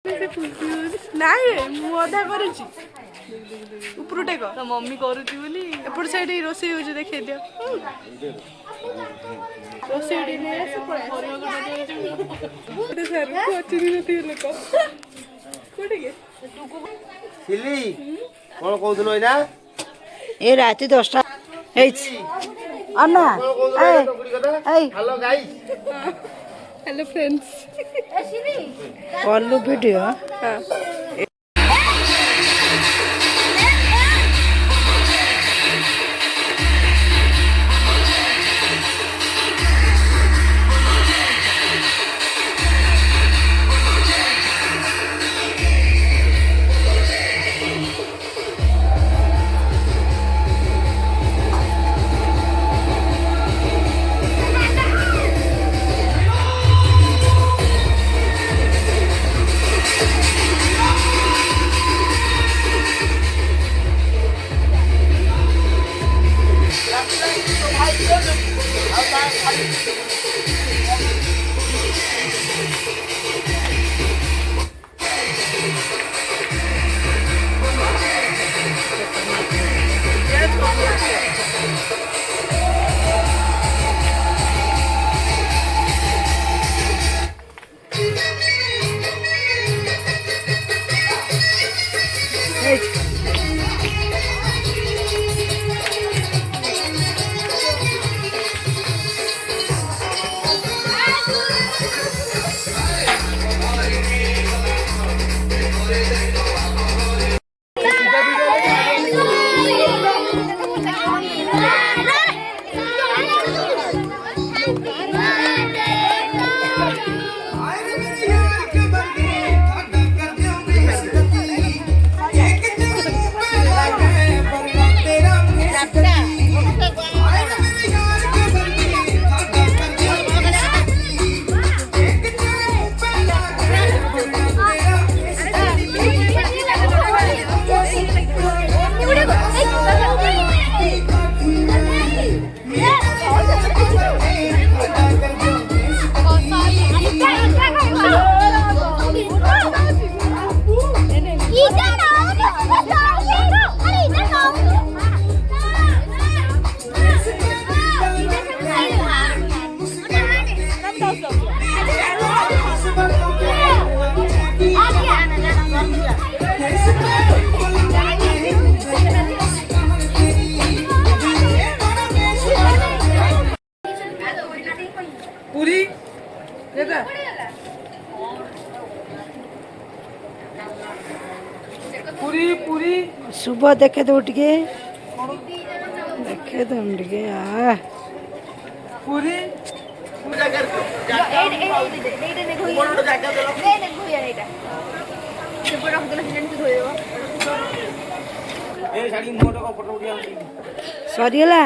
ନାଇଁ ମୁଁ ଅଧା କରୁଛି ଉପରୁ ଟେକ ତ ମମି କରୁଛି ବୋଲି ଏପଟ ସାଇଡ ରୋଷେଇ ହଉଛି ଦେଖେଇ ଦିଅ ରୋଷେଇ ନେଇ ଆସ ଲୋକ କୋଉଠିକି କଣ କହୁଥିଲ ଏଇନା ଏ ରାତି 10ଟା ହେଇଛି अन्ना hello guys hello friends call video हाँ पूरी पूरी पूरी सुबह देखे दो टिके देखे दो टिके आ पूरी सरीगला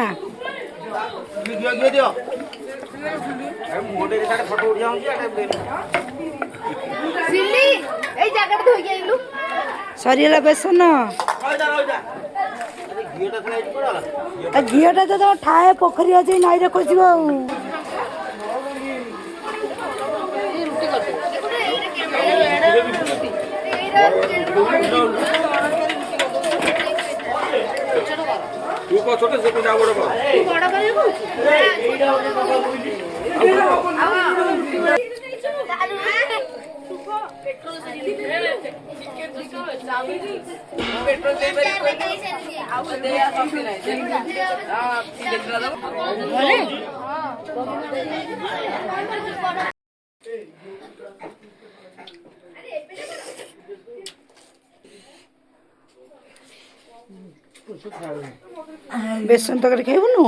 सरीगला बेसन घीटा तो ठाए पोखरी अच्छे नई रे खोज तू को छोटे से कुछ आवड़ बा बड़ा बेसन तक खाइबुनु।